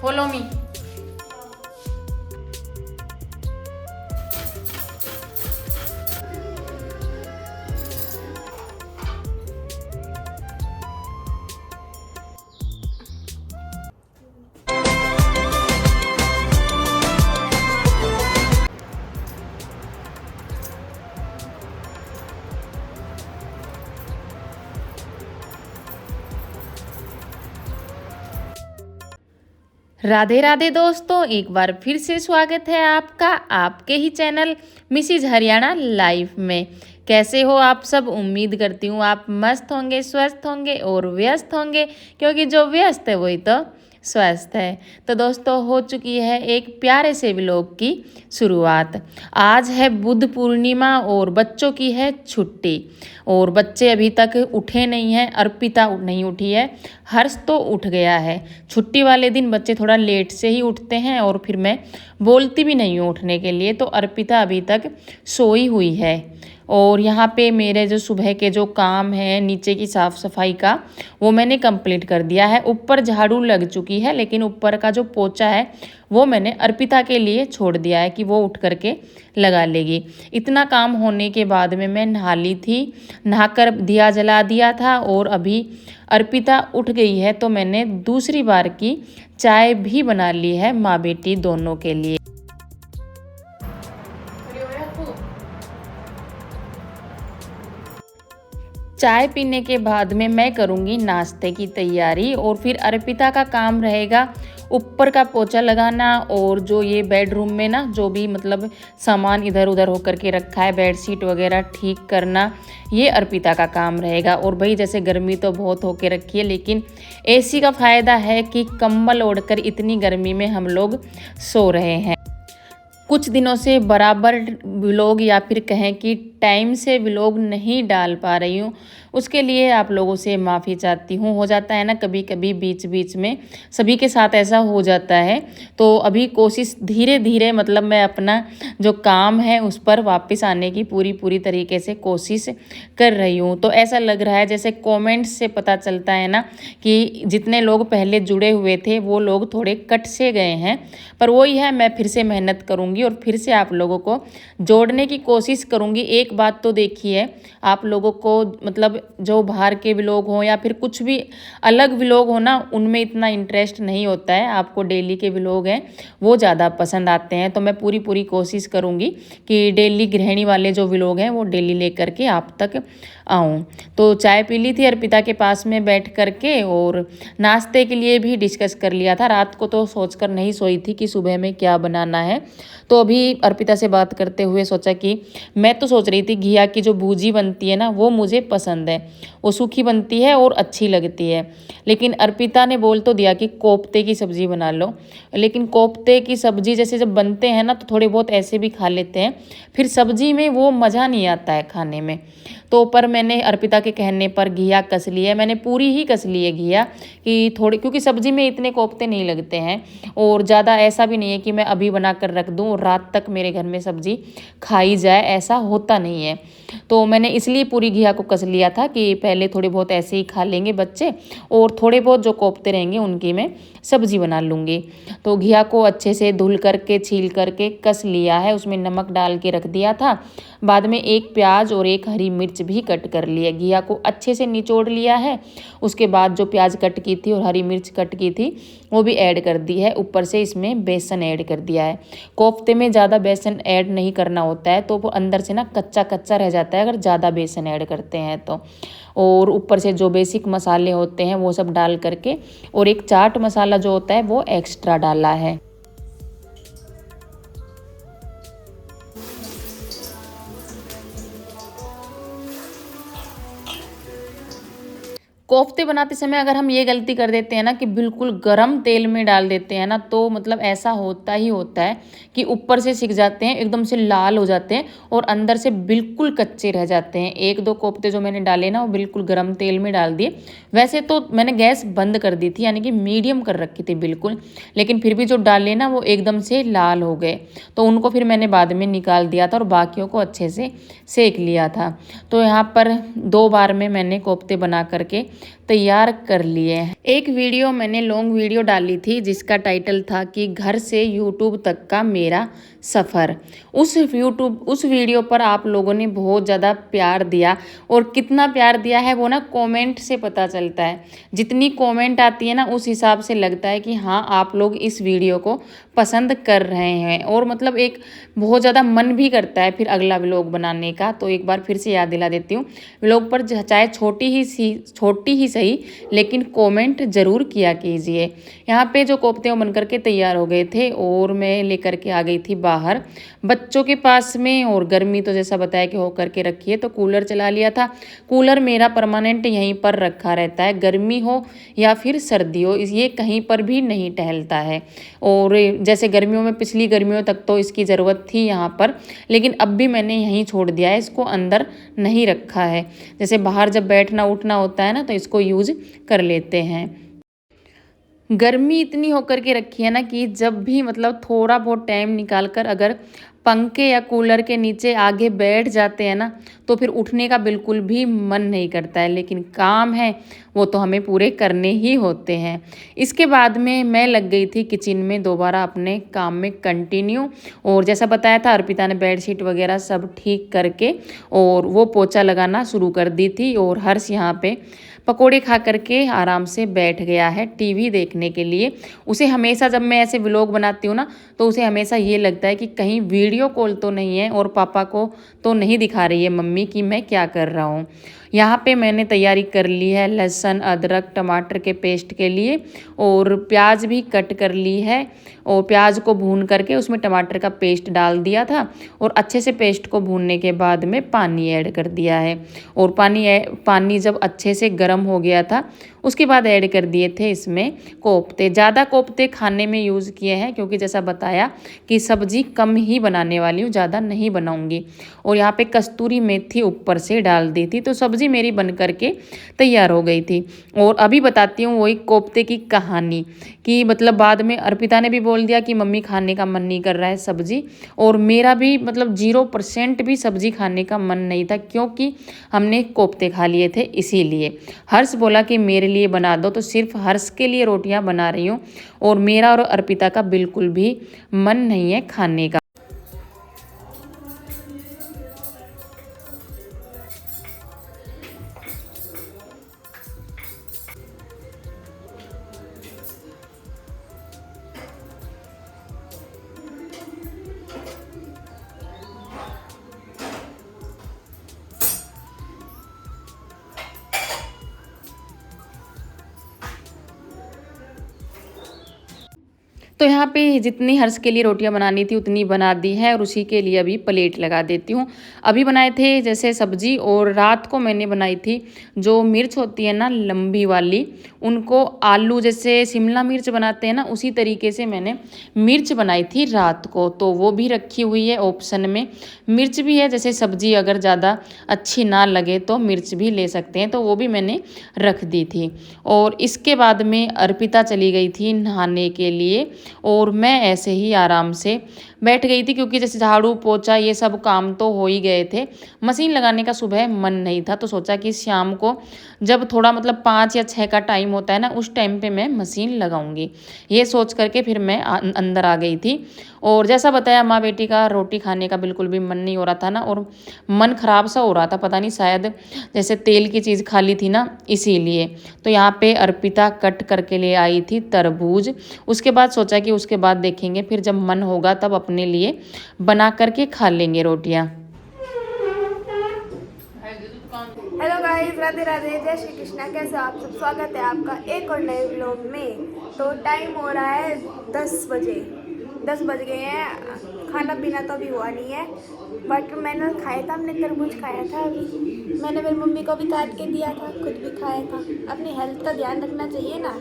Follow me. Radhe Radhe दोस्तों, एक बार फिर से स्वागत है आपका आपके ही चैनल मिसिज हरियाणा लाइफ में। कैसे हो आप सब? उम्मीद करती हूँ आप मस्त होंगे, स्वस्थ होंगे और व्यस्त होंगे, क्योंकि जो व्यस्त है वही तो स्वस्थ है। तो दोस्तों, हो चुकी है एक प्यारे से व्लॉग की शुरुआत। आज है बुद्ध पूर्णिमा और बच्चों की है छुट्टी और बच्चे अभी तक उठे नहीं हैं। अर्पिता नहीं उठी है, हर्ष तो उठ गया है। छुट्टी वाले दिन बच्चे थोड़ा लेट से ही उठते हैं और फिर मैं बोलती भी नहीं हूँ उठने के लिए, तो अर्पिता अभी तक सोई हुई है। और यहाँ पे मेरे जो सुबह के जो काम है नीचे की साफ़ सफाई का, वो मैंने कंप्लीट कर दिया है। ऊपर झाड़ू लग चुकी है, लेकिन ऊपर का जो पोछा है वो मैंने अर्पिता के लिए छोड़ दिया है कि वो उठ करके लगा लेगी। इतना काम होने के बाद में मैं नहा ली थी, नहाकर दिया जला दिया था और अभी अर्पिता उठ गई है तो मैंने दूसरी बार की चाय भी बना ली है माँ बेटी दोनों के लिए। चाय पीने के बाद में मैं करूँगी नाश्ते की तैयारी और फिर अर्पिता का काम रहेगा ऊपर का पोछा लगाना और जो ये बेडरूम में ना जो भी मतलब सामान इधर उधर होकर के रखा है, बेडशीट वगैरह ठीक करना, ये अर्पिता का काम रहेगा। और भाई जैसे गर्मी तो बहुत होके रखी है, लेकिन एसी का फ़ायदा है कि कंबल ओढ़कर इतनी गर्मी में हम लोग सो रहे हैं। कुछ दिनों से बराबर व्लॉग या फिर कहें कि टाइम से व्लॉग नहीं डाल पा रही हूँ, उसके लिए आप लोगों से माफ़ी चाहती हूँ। हो जाता है ना कभी कभी बीच बीच में, सभी के साथ ऐसा हो जाता है। तो अभी कोशिश धीरे धीरे मतलब मैं अपना जो काम है उस पर वापस आने की पूरी तरीके से कोशिश कर रही हूँ। तो ऐसा लग रहा है जैसे कमेंट्स से पता चलता है ना कि जितने लोग पहले जुड़े हुए थे वो लोग थोड़े कट से गए हैं, पर वही है, मैं फिर से मेहनत करूँगी और फिर से आप लोगों को जोड़ने की कोशिश करूँगी। एक बात तो देखिए, आप लोगों को मतलब जो बाहर के व्लॉग हों या फिर कुछ भी अलग व्लॉग हो ना, उनमें इतना इंटरेस्ट नहीं होता है। आपको डेली के व्लॉग हैं वो ज़्यादा पसंद आते हैं। तो मैं पूरी कोशिश करूँगी कि डेली गृहिणी वाले जो व्लॉग हैं वो डेली लेकर के आप तक आऊँ। तो चाय पी ली थी अर्पिता के पास में बैठ करके और नाश्ते के लिए भी डिस्कस कर लिया था। रात को तो सोचकर नहीं सोई थी कि सुबह में क्या बनाना है, तो अभी अर्पिता से बात करते हुए सोचा कि मैं तो सोच रही थी घिया की जो भूजी बनती है ना वो मुझे पसंद है, वो सूखी बनती है और अच्छी लगती है। लेकिन अर्पिता ने बोल तो दिया कि कोफ्ते की सब्ज़ी बना लो, लेकिन कोफ्ते की सब्ज़ी जैसे जब बनते हैं ना तो थोड़े बहुत ऐसे भी खा लेते हैं, फिर सब्ज़ी में वो मज़ा नहीं आता है खाने में। तो पर मैंने अर्पिता के कहने पर घिया कस ली है, मैंने पूरी ही कस ली है घिया कि थोड़ी, क्योंकि सब्ज़ी में इतने कोफ्ते नहीं लगते हैं और ज़्यादा ऐसा भी नहीं है कि मैं अभी बना कर रख दूँ और रात तक मेरे घर में सब्ज़ी खाई जाए, ऐसा होता नहीं है। तो मैंने इसलिए पूरी घिया को कस लिया था कि पहले थोड़े बहुत ऐसे ही खा लेंगे बच्चे और थोड़े बहुत जो कोफ्ते रहेंगे उनकी मैं सब्ज़ी बना लूँगी। तो घिया को अच्छे से धुल करके छील करके कस लिया है, उसमें नमक डाल के रख दिया था। बाद में एक प्याज और एक हरी मिर्च भी कट कर लिया, घिया को अच्छे से निचोड़ लिया है। उसके बाद जो प्याज कट की थी और हरी मिर्च कट की थी वो भी ऐड कर दी है। ऊपर से इसमें बेसन ऐड कर दिया है। कोफ्ते में ज़्यादा बेसन ऐड नहीं करना होता है, तो वो अंदर से ना कच्चा कच्चा रह जाता है अगर ज़्यादा बेसन ऐड करते हैं तो। और ऊपर से जो बेसिक मसाले होते हैं वो सब डाल करके और एक चाट मसाला जो होता है वो एक्स्ट्रा डाला है। कोफ्ते बनाते समय अगर हम ये गलती कर देते हैं ना कि बिल्कुल गरम तेल में डाल देते हैं ना, तो मतलब ऐसा होता ही होता है कि ऊपर से सिक जाते हैं, एकदम से लाल हो जाते हैं और अंदर से बिल्कुल कच्चे रह जाते हैं। एक दो कोफ्ते जो मैंने डाले ना वो बिल्कुल गरम तेल में डाल दिए। वैसे तो मैंने गैस बंद कर दी थी, यानी कि मीडियम कर रखी थी बिल्कुल, लेकिन फिर भी जो डाले ना वो एकदम से लाल हो गए, तो उनको फिर मैंने बाद में निकाल दिया था और बाकियों को अच्छे से सेक लिया था। तो यहाँ पर 2 बार में मैंने कोफ्ते बना करके तैयार कर लिए हैं। एक वीडियो मैंने लॉन्ग वीडियो डाली थी जिसका टाइटल था कि घर से यूट्यूब तक का मेरा सफ़र। उस वीडियो पर आप लोगों ने बहुत ज़्यादा प्यार दिया, और कितना प्यार दिया है वो ना कमेंट से पता चलता है। जितनी कमेंट आती है ना उस हिसाब से लगता है कि हाँ आप लोग इस वीडियो को पसंद कर रहे हैं, और मतलब एक बहुत ज़्यादा मन भी करता है फिर अगला व्लॉग बनाने का। तो एक बार फिर से याद दिला देती हूँ, व्लॉग पर चाहे छोटी ही सही लेकिन कमेंट ज़रूर किया कीजिए। यहाँ पे जो कोफ्ते वो बन करके तैयार हो गए थे और मैं लेकर के आ गई थी बाहर बच्चों के पास में। और गर्मी तो जैसा बताया कि हो करके रखी है, तो कूलर चला लिया था। कूलर मेरा परमानेंट यहीं पर रखा रहता है, गर्मी हो या फिर सर्दी हो, ये कहीं पर भी नहीं टहलता है। और जैसे गर्मियों में, पिछली गर्मियों तक तो इसकी ज़रूरत थी यहाँ पर, लेकिन अब भी मैंने यहीं छोड़ दिया है, इसको अंदर नहीं रखा है। जैसे बाहर जब बैठना उठना होता है ना तो इसको यूज़ कर लेते हैं। गर्मी इतनी होकर के रखी है ना कि जब भी मतलब थोड़ा बहुत टाइम निकाल कर अगर पंखे या कूलर के नीचे आगे बैठ जाते हैं ना तो फिर उठने का बिल्कुल भी मन नहीं करता है, लेकिन काम है वो तो हमें पूरे करने ही होते हैं। इसके बाद में मैं लग गई थी किचन में दोबारा अपने काम में कंटिन्यू। और जैसा बताया था अर्पिता ने बेडशीट वगैरह सब ठीक करके और वो पोछा लगाना शुरू कर दी थी। और हर्ष यहाँ पे पकोड़े खा करके आराम से बैठ गया है टीवी देखने के लिए। उसे हमेशा जब मैं ऐसे व्लॉग बनाती हूँ ना तो उसे हमेशा ये लगता है कि कहीं वीडियो कॉल तो नहीं है और पापा को तो नहीं दिखा रही है मम्मी कि मैं क्या कर रहा हूँ। यहाँ पे मैंने तैयारी कर ली है लहसुन अदरक टमाटर के पेस्ट के लिए, और प्याज भी कट कर ली है। और प्याज को भून करके उसमें टमाटर का पेस्ट डाल दिया था, और अच्छे से पेस्ट को भूनने के बाद में पानी ऐड कर दिया है। और पानी जब अच्छे से गर्म हो गया था उसके बाद ऐड कर दिए थे इसमें कोफ्ते। ज़्यादा कोफ्ते खाने में यूज़ किए हैं क्योंकि जैसा बताया कि सब्ज़ी कम ही बनाने वाली हूँ, ज़्यादा नहीं बनाऊँगी। और यहाँ पे कस्तूरी मेथी ऊपर से डाल दी थी, तो सब्ज़ी मेरी बन करके तैयार हो गई थी। और अभी बताती हूँ वही कोफ्ते की कहानी कि मतलब बाद में अर्पिता ने भी बोल दिया कि मम्मी खाने का मन नहीं कर रहा है सब्ज़ी, और मेरा भी मतलब 0% भी सब्ज़ी खाने का मन नहीं था क्योंकि हमने कोफ्ते खा लिए थे। इसीलिए हर्ष बोला कि मेरे लिए बना दो, तो सिर्फ हर्ष के लिए रोटियां बना रही हूँ, और मेरा और अर्पिता का बिल्कुल भी मन नहीं है खाने का। तो यहाँ पे जितनी हर्ष के लिए रोटियां बनानी थी उतनी बना दी है, और उसी के लिए अभी प्लेट लगा देती हूँ। अभी बनाए थे जैसे सब्जी, और रात को मैंने बनाई थी जो मिर्च होती है ना लंबी वाली, उनको आलू जैसे शिमला मिर्च बनाते हैं ना उसी तरीके से मैंने मिर्च बनाई थी रात को, तो वो भी रखी हुई है ऑप्शन में। मिर्च भी है, जैसे सब्जी अगर ज़्यादा अच्छी ना लगे तो मिर्च भी ले सकते हैं, तो वो भी मैंने रख दी थी। और इसके बाद में अर्पिता चली गई थी नहाने के लिए, और मैं ऐसे ही आराम से बैठ गई थी क्योंकि जैसे झाड़ू पोछा ये सब काम तो हो ही गए थे। मशीन लगाने का सुबह मन नहीं था, तो सोचा कि शाम को जब थोड़ा मतलब 5 या 6 का टाइम होता है ना उस टाइम पे मैं मशीन लगाऊंगी, ये सोच करके फिर मैं अंदर आ गई थी। और जैसा बताया माँ बेटी का रोटी खाने का बिल्कुल भी मन नहीं हो रहा था ना, और मन खराब सा हो रहा था, पता नहीं शायद जैसे तेल की चीज़ खा ली थी ना इसीलिए। तो यहाँ पे अर्पिता कट करके ले आई थी तरबूज। उसके बाद सोचा कि उसके बाद देखेंगे, फिर जब मन होगा तब अपने लिए बना करके खा लेंगे रोटियाँ। हेलो गाइस, राधे राधे, जय श्री कृष्णा। कैसे हो आप सब? स्वागत है आपका एक और नए व्लॉग में। तो टाइम हो रहा है 10 बजे, 10 बज गए हैं। खाना पीना तो अभी हुआ नहीं है, बट मैंने खाया था, हमने तरबूज खाया था अभी। मैंने मेरी मम्मी को भी काट के दिया था, खुद भी खाया था। अपनी हेल्थ का ध्यान रखना चाहिए ना।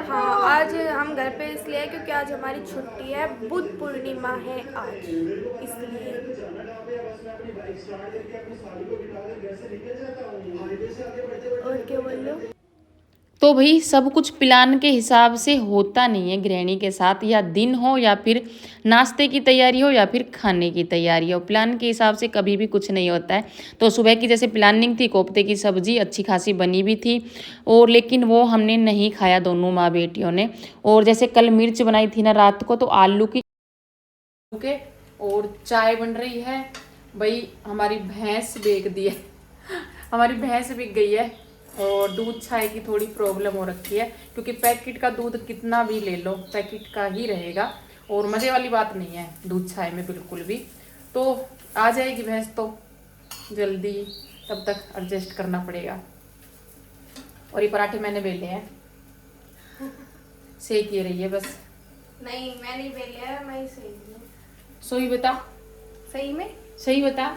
हाँ, आज हम घर पे इसलिए क्योंकि आज हमारी छुट्टी है, बुद्ध पूर्णिमा है आज, इसलिए। और क्या बोल लो। तो भाई सब कुछ प्लान के हिसाब से होता नहीं है गृहिणी के साथ, या दिन हो या फिर नाश्ते की तैयारी हो या फिर खाने की तैयारी हो, प्लान के हिसाब से कभी भी कुछ नहीं होता है। तो सुबह की जैसे प्लानिंग थी, कोफ्ते की सब्जी अच्छी खासी बनी भी थी, और लेकिन वो हमने नहीं खाया दोनों माँ बेटियों ने। और जैसे कल मिर्च बनाई थी ना रात को, तो आलू की के और चाय बन रही है। भाई हमारी भैंस बेच दी है हमारी भैंस बिक गई है, और दूध चाय की थोड़ी प्रॉब्लम हो रखी है, क्योंकि पैकेट का दूध कितना भी ले लो पैकेट का ही रहेगा, और मज़े वाली बात नहीं है दूध चाय में बिल्कुल भी। तो आ जाएगी भैंस तो जल्दी, तब तक एडजस्ट करना पड़ेगा। और ये पराठे मैंने बेले हैं, सेक ये रही है बस। नहीं मैं नहीं बेले है, मैं ही सही हूँ। सही बता, सही में सही बता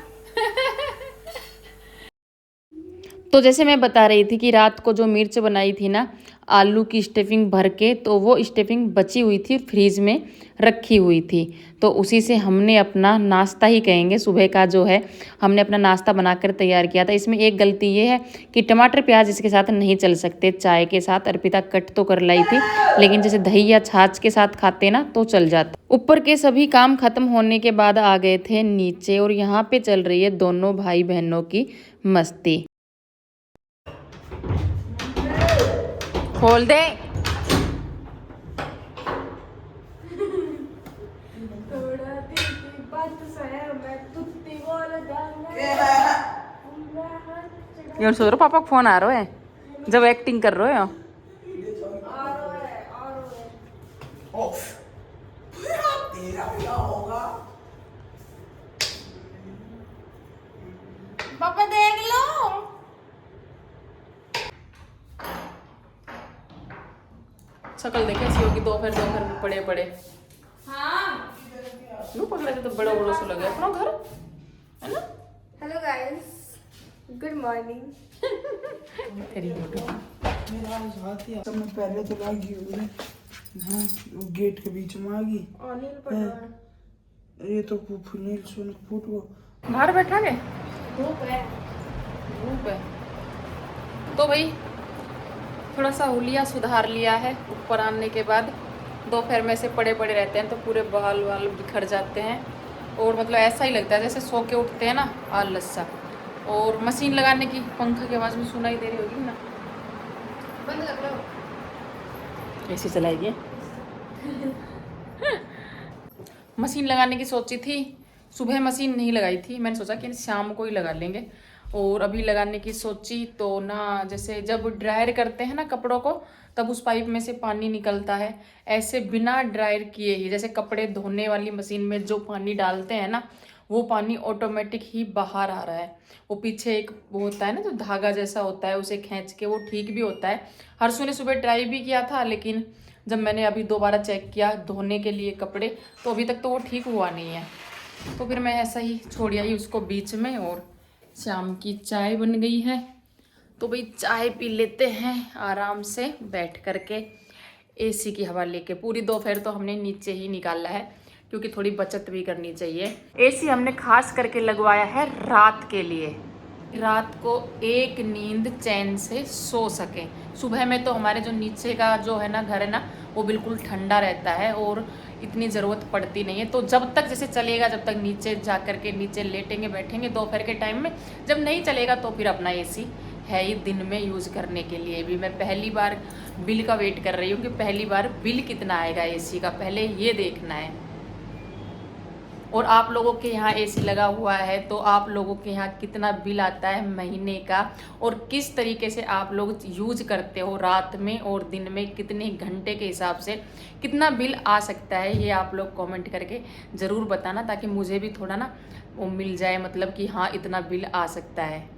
तो जैसे मैं बता रही थी कि रात को जो मिर्च बनाई थी ना आलू की स्टफिंग भर के, तो वो स्टफिंग बची हुई थी, फ्रीज में रखी हुई थी। तो उसी से हमने अपना नाश्ता ही कहेंगे सुबह का जो है, हमने अपना नाश्ता बनाकर तैयार किया था। इसमें एक गलती ये है कि टमाटर प्याज इसके साथ नहीं चल सकते, चाय के साथ अर्पिता कट तो कर लाई थी, लेकिन जैसे दही या छाछ के साथ खाते ना तो चल जाता। ऊपर के सभी काम खत्म होने के बाद आ गए थे नीचे, और यहाँ पे चल रही है दोनों भाई बहनों की मस्ती। खोल दे। थोड़ा दिल की बात सुने, मैं तुत्ती बोल जाऊंगा। यार सोच रहे पापा को फोन आ रहा है जब एक्टिंग कर रहे हो। पापा देख लो। शकल देखे ऐसी होगी, दोपहर में पड़े पड़े। हाँ यूं पकड़े थे तो बड़ा बड़ा सा लगे अपना घर, है ना। Hello guys, good morning. तेरी फोटो मेरा साथ ही सब में पहले तो लागी उन्हें, हाँ वो गेट के बीच में आ गई। अनिल पड़ रहा है। ये तो फुनील सुन फूट गो। बाहर बैठा के धूप है। धूप है तो भाई थोड़ा सा हुलिया सुधार लिया है। ऊपर आने के बाद दोपहर में से पड़े पड़े रहते हैं तो पूरे बाल वाल बिखर जाते हैं, और मतलब ऐसा ही लगता है जैसे सो के उठते हैं ना आलस सा। और मशीन लगाने की पंखा की आवाज़ में सुनाई दे रही होगी ना, बंद कर लो। ऐसी चलाएगी मशीन लगाने की सोची थी, सुबह मशीन नहीं लगाई थी, मैंने सोचा कि शाम को ही लगा लेंगे। और अभी लगाने की सोची तो ना, जैसे जब ड्रायर करते हैं ना कपड़ों को तब उस पाइप में से पानी निकलता है, ऐसे बिना ड्रायर किए ही जैसे कपड़े धोने वाली मशीन में जो पानी डालते हैं ना वो पानी ऑटोमेटिक ही बाहर आ रहा है। वो पीछे एक वो होता है ना जो धागा जैसा होता है, उसे खींच के वो ठीक भी होता है। हर्षु ने सुबह ट्राई भी किया था, लेकिन जब मैंने अभी दोबारा चेक किया धोने के लिए कपड़े तो अभी तक तो वो ठीक हुआ नहीं है। तो फिर मैं ऐसा ही छोड़ आई उसको बीच में। और शाम की चाय बन गई है, तो भाई चाय पी लेते हैं आराम से बैठ करके एसी की हवा लेके। पूरी दोपहर तो हमने नीचे ही निकाला है क्योंकि थोड़ी बचत भी करनी चाहिए। एसी हमने खास करके लगवाया है रात के लिए, रात को एक नींद चैन से सो सके। सुबह में तो हमारे जो नीचे का जो है ना घर है ना वो बिल्कुल ठंडा रहता है और इतनी ज़रूरत पड़ती नहीं है। तो जब तक जैसे चलेगा जब तक नीचे जा कर के नीचे लेटेंगे बैठेंगे दोपहर के टाइम में। जब नहीं चलेगा तो फिर अपना एसी है ही दिन में यूज़ करने के लिए भी। मैं पहली बार बिल का वेट कर रही हूँ कि पहली बार बिल कितना आएगा एसी का, पहले ये देखना है। और आप लोगों के यहाँ एसी लगा हुआ है तो आप लोगों के यहाँ कितना बिल आता है महीने का, और किस तरीके से आप लोग यूज करते हो रात में और दिन में, कितने घंटे के हिसाब से कितना बिल आ सकता है, ये आप लोग कमेंट करके ज़रूर बताना ताकि मुझे भी थोड़ा ना वो मिल जाए, मतलब कि हाँ इतना बिल आ सकता है।